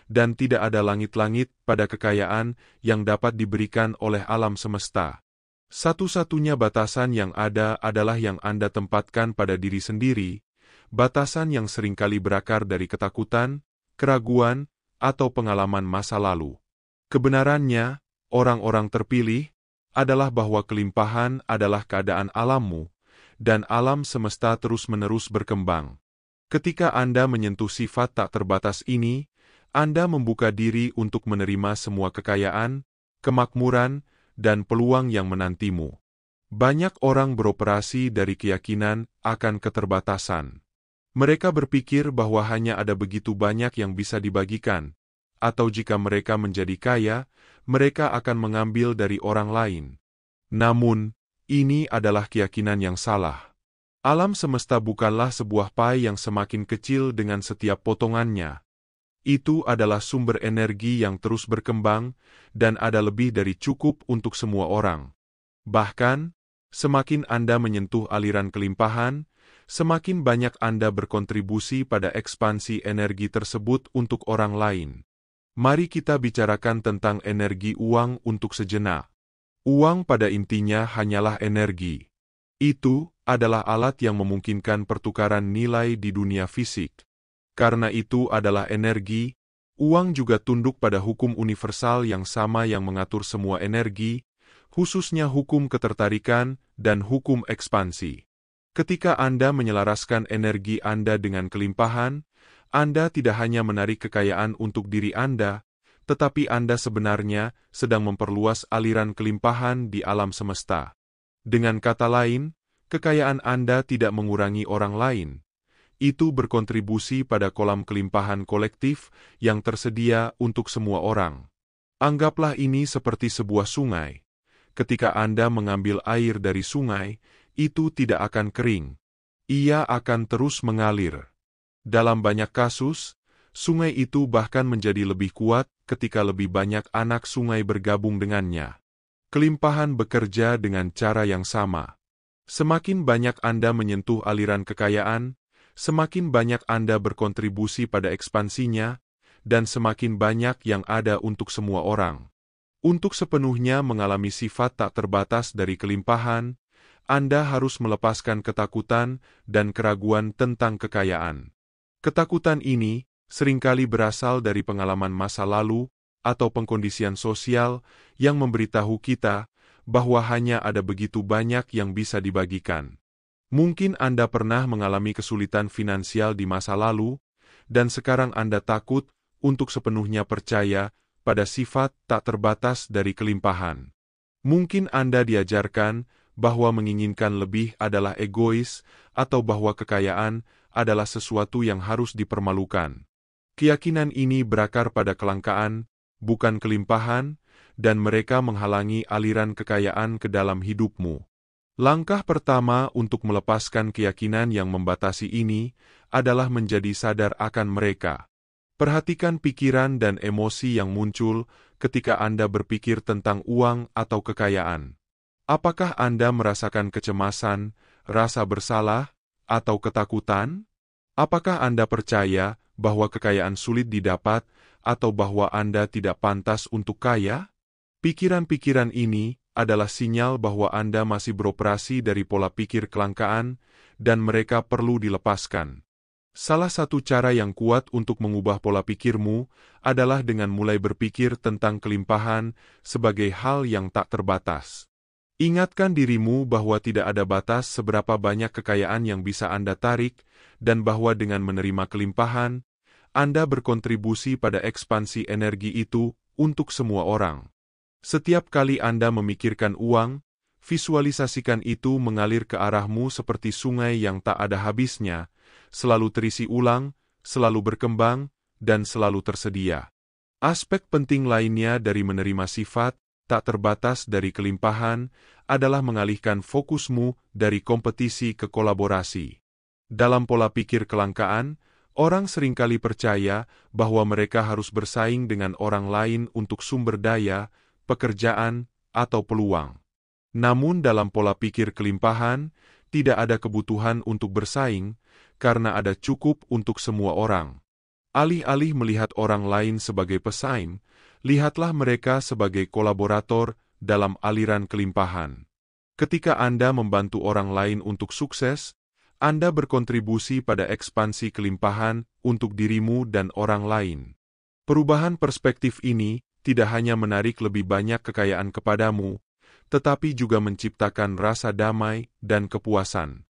dan tidak ada langit-langit pada kekayaan yang dapat diberikan oleh alam semesta. Satu-satunya batasan yang ada adalah yang Anda tempatkan pada diri sendiri, batasan yang seringkali berakar dari ketakutan, keraguan, atau pengalaman masa lalu. Kebenarannya, orang-orang terpilih, adalah bahwa kelimpahan adalah keadaan alammu, dan alam semesta terus-menerus berkembang. Ketika Anda menyentuh sifat tak terbatas ini, Anda membuka diri untuk menerima semua kekayaan, kemakmuran, dan peluang yang menantimu. Banyak orang beroperasi dari keyakinan akan keterbatasan. Mereka berpikir bahwa hanya ada begitu banyak yang bisa dibagikan, atau jika mereka menjadi kaya, mereka akan mengambil dari orang lain. Namun, ini adalah keyakinan yang salah. Alam semesta bukanlah sebuah pie yang semakin kecil dengan setiap potongannya. Itu adalah sumber energi yang terus berkembang, dan ada lebih dari cukup untuk semua orang. Bahkan, semakin Anda menyentuh aliran kelimpahan, semakin banyak Anda berkontribusi pada ekspansi energi tersebut untuk orang lain. Mari kita bicarakan tentang energi uang untuk sejenak. Uang pada intinya hanyalah energi. Itu adalah alat yang memungkinkan pertukaran nilai di dunia fisik. Karena itu adalah energi, uang juga tunduk pada hukum universal yang sama yang mengatur semua energi, khususnya hukum ketertarikan dan hukum ekspansi. Ketika Anda menyelaraskan energi Anda dengan kelimpahan, Anda tidak hanya menarik kekayaan untuk diri Anda, tetapi Anda sebenarnya sedang memperluas aliran kelimpahan di alam semesta. Dengan kata lain, kekayaan Anda tidak mengurangi orang lain. Itu berkontribusi pada kolam kelimpahan kolektif yang tersedia untuk semua orang. Anggaplah ini seperti sebuah sungai. Ketika Anda mengambil air dari sungai, itu tidak akan kering. ia akan terus mengalir. Dalam banyak kasus, sungai itu bahkan menjadi lebih kuat ketika lebih banyak anak sungai bergabung dengannya. Kelimpahan bekerja dengan cara yang sama. Semakin banyak Anda menyentuh aliran kekayaan, semakin banyak Anda berkontribusi pada ekspansinya, dan semakin banyak yang ada untuk semua orang. Untuk sepenuhnya mengalami sifat tak terbatas dari kelimpahan, Anda harus melepaskan ketakutan dan keraguan tentang kekayaan. Ketakutan ini seringkali berasal dari pengalaman masa lalu atau pengkondisian sosial yang memberitahu kita bahwa hanya ada begitu banyak yang bisa dibagikan. Mungkin Anda pernah mengalami kesulitan finansial di masa lalu, dan sekarang Anda takut untuk sepenuhnya percaya pada sifat tak terbatas dari kelimpahan. Mungkin Anda diajarkan bahwa menginginkan lebih adalah egois, atau bahwa kekayaan adalah sesuatu yang harus dipermalukan. Keyakinan ini berakar pada kelangkaan, bukan kelimpahan, dan mereka menghalangi aliran kekayaan ke dalam hidupmu. Langkah pertama untuk melepaskan keyakinan yang membatasi ini adalah menjadi sadar akan mereka. Perhatikan pikiran dan emosi yang muncul ketika Anda berpikir tentang uang atau kekayaan. Apakah Anda merasakan kecemasan, rasa bersalah, atau ketakutan? Apakah Anda percaya bahwa kekayaan sulit didapat atau bahwa Anda tidak pantas untuk kaya? Pikiran-pikiran ini adalah sinyal bahwa Anda masih beroperasi dari pola pikir kelangkaan dan mereka perlu dilepaskan. Salah satu cara yang kuat untuk mengubah pola pikirmu adalah dengan mulai berpikir tentang kelimpahan sebagai hal yang tak terbatas. Ingatkan dirimu bahwa tidak ada batas seberapa banyak kekayaan yang bisa Anda tarik, dan bahwa dengan menerima kelimpahan, Anda berkontribusi pada ekspansi energi itu untuk semua orang. Setiap kali Anda memikirkan uang, visualisasikan itu mengalir ke arahmu seperti sungai yang tak ada habisnya, selalu terisi ulang, selalu berkembang, dan selalu tersedia. Aspek penting lainnya dari menerima sifat tak terbatas dari kelimpahan adalah mengalihkan fokusmu dari kompetisi ke kolaborasi. Dalam pola pikir kelangkaan, orang seringkali percaya bahwa mereka harus bersaing dengan orang lain untuk sumber daya, pekerjaan, atau peluang. Namun dalam pola pikir kelimpahan, tidak ada kebutuhan untuk bersaing, karena ada cukup untuk semua orang. Alih-alih melihat orang lain sebagai pesaing, lihatlah mereka sebagai kolaborator dalam aliran kelimpahan. Ketika Anda membantu orang lain untuk sukses, Anda berkontribusi pada ekspansi kelimpahan untuk dirimu dan orang lain. Perubahan perspektif ini tidak hanya menarik lebih banyak kekayaan kepadamu, tetapi juga menciptakan rasa damai dan kepuasan.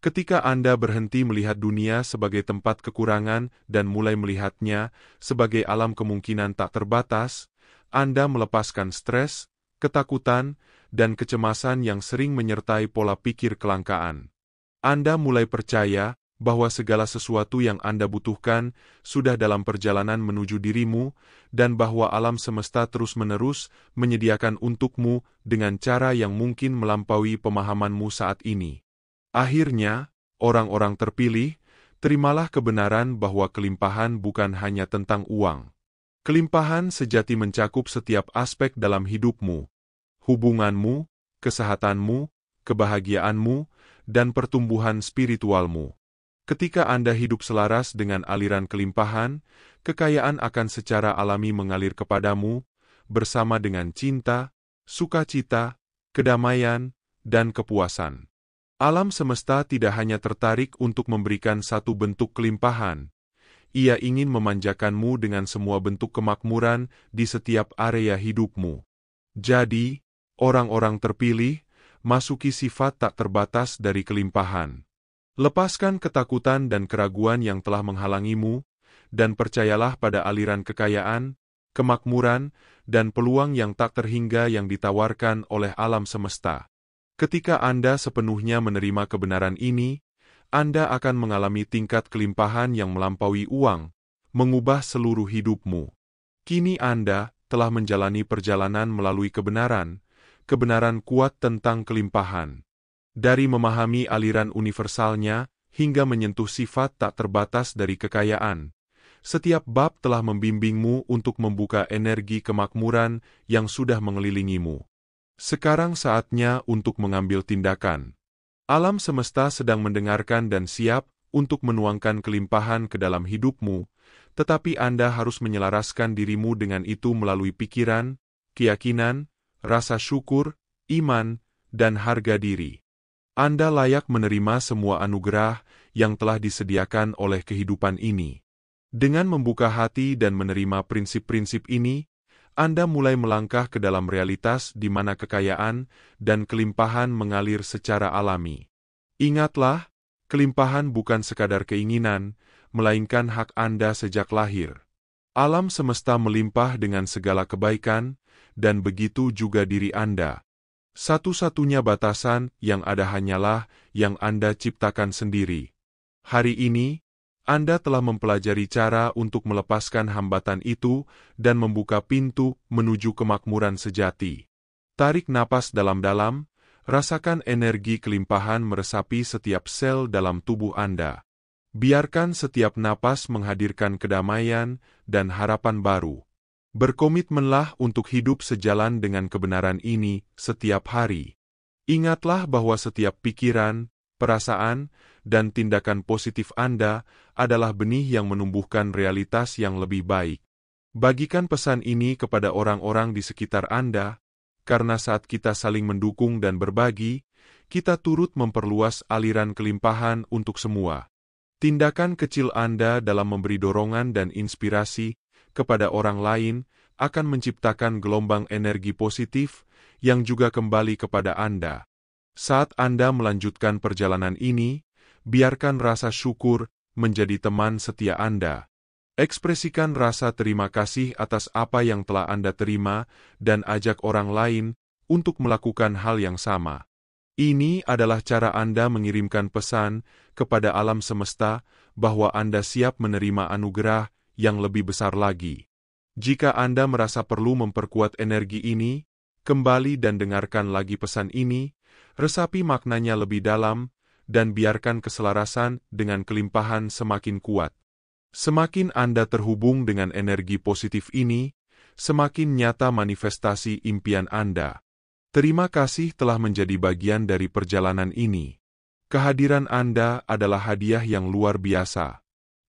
Ketika Anda berhenti melihat dunia sebagai tempat kekurangan dan mulai melihatnya sebagai alam kemungkinan tak terbatas, Anda melepaskan stres, ketakutan, dan kecemasan yang sering menyertai pola pikir kelangkaan. Anda mulai percaya bahwa segala sesuatu yang Anda butuhkan sudah dalam perjalanan menuju dirimu, dan bahwa alam semesta terus-menerus menyediakan untukmu dengan cara yang mungkin melampaui pemahamanmu saat ini. Akhirnya, orang-orang terpilih, terimalah kebenaran bahwa kelimpahan bukan hanya tentang uang. Kelimpahan sejati mencakup setiap aspek dalam hidupmu, hubunganmu, kesehatanmu, kebahagiaanmu, dan pertumbuhan spiritualmu. Ketika Anda hidup selaras dengan aliran kelimpahan, kekayaan akan secara alami mengalir kepadamu, bersama dengan cinta, sukacita, kedamaian, dan kepuasan. Alam semesta tidak hanya tertarik untuk memberikan satu bentuk kelimpahan, ia ingin memanjakanmu dengan semua bentuk kemakmuran di setiap area hidupmu. Jadi, orang-orang terpilih, masuki sifat tak terbatas dari kelimpahan. Lepaskan ketakutan dan keraguan yang telah menghalangimu, dan percayalah pada aliran kekayaan, kemakmuran, dan peluang yang tak terhingga yang ditawarkan oleh alam semesta. Ketika Anda sepenuhnya menerima kebenaran ini, Anda akan mengalami tingkat kelimpahan yang melampaui uang, mengubah seluruh hidupmu. Kini Anda telah menjalani perjalanan melalui kebenaran kuat tentang kelimpahan. Dari memahami aliran universalnya hingga menyentuh sifat tak terbatas dari kekayaan. Setiap bab telah membimbingmu untuk membuka energi kemakmuran yang sudah mengelilingimu. Sekarang saatnya untuk mengambil tindakan. Alam semesta sedang mendengarkan dan siap untuk menuangkan kelimpahan ke dalam hidupmu, tetapi Anda harus menyelaraskan dirimu dengan itu melalui pikiran, keyakinan, rasa syukur, iman, dan harga diri. Anda layak menerima semua anugerah yang telah disediakan oleh kehidupan ini. Dengan membuka hati dan menerima prinsip-prinsip ini, Anda mulai melangkah ke dalam realitas di mana kekayaan dan kelimpahan mengalir secara alami. Ingatlah, kelimpahan bukan sekadar keinginan, melainkan hak Anda sejak lahir. Alam semesta melimpah dengan segala kebaikan, dan begitu juga diri Anda. Satu-satunya batasan yang ada hanyalah yang Anda ciptakan sendiri. Hari ini, Anda telah mempelajari cara untuk melepaskan hambatan itu dan membuka pintu menuju kemakmuran sejati. Tarik napas dalam-dalam, rasakan energi kelimpahan meresapi setiap sel dalam tubuh Anda. Biarkan setiap napas menghadirkan kedamaian dan harapan baru. Berkomitmenlah untuk hidup sejalan dengan kebenaran ini setiap hari. Ingatlah bahwa setiap pikiran, perasaan, dan tindakan positif Anda adalah benih yang menumbuhkan realitas yang lebih baik. Bagikan pesan ini kepada orang-orang di sekitar Anda, karena saat kita saling mendukung dan berbagi, kita turut memperluas aliran kelimpahan untuk semua. Tindakan kecil Anda dalam memberi dorongan dan inspirasi kepada orang lain akan menciptakan gelombang energi positif yang juga kembali kepada Anda. Saat Anda melanjutkan perjalanan ini, biarkan rasa syukur menjadi teman setia Anda. Ekspresikan rasa terima kasih atas apa yang telah Anda terima dan ajak orang lain untuk melakukan hal yang sama. Ini adalah cara Anda mengirimkan pesan kepada alam semesta bahwa Anda siap menerima anugerah yang lebih besar lagi. Jika Anda merasa perlu memperkuat energi ini, kembali dan dengarkan lagi pesan ini, resapi maknanya lebih dalam, dan biarkan keselarasan dengan kelimpahan semakin kuat. Semakin Anda terhubung dengan energi positif ini, semakin nyata manifestasi impian Anda. Terima kasih telah menjadi bagian dari perjalanan ini. Kehadiran Anda adalah hadiah yang luar biasa.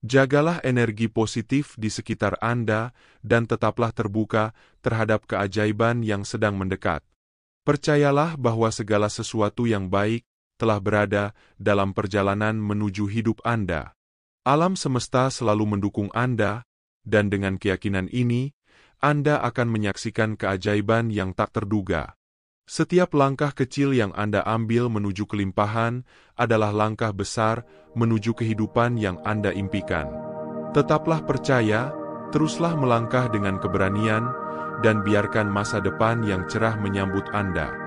Jagalah energi positif di sekitar Anda dan tetaplah terbuka terhadap keajaiban yang sedang mendekat. Percayalah bahwa segala sesuatu yang baik telah berada dalam perjalanan menuju hidup Anda. Alam semesta selalu mendukung Anda, dan dengan keyakinan ini, Anda akan menyaksikan keajaiban yang tak terduga. Setiap langkah kecil yang Anda ambil menuju kelimpahan adalah langkah besar menuju kehidupan yang Anda impikan. Tetaplah percaya, teruslah melangkah dengan keberanian, dan biarkan masa depan yang cerah menyambut Anda.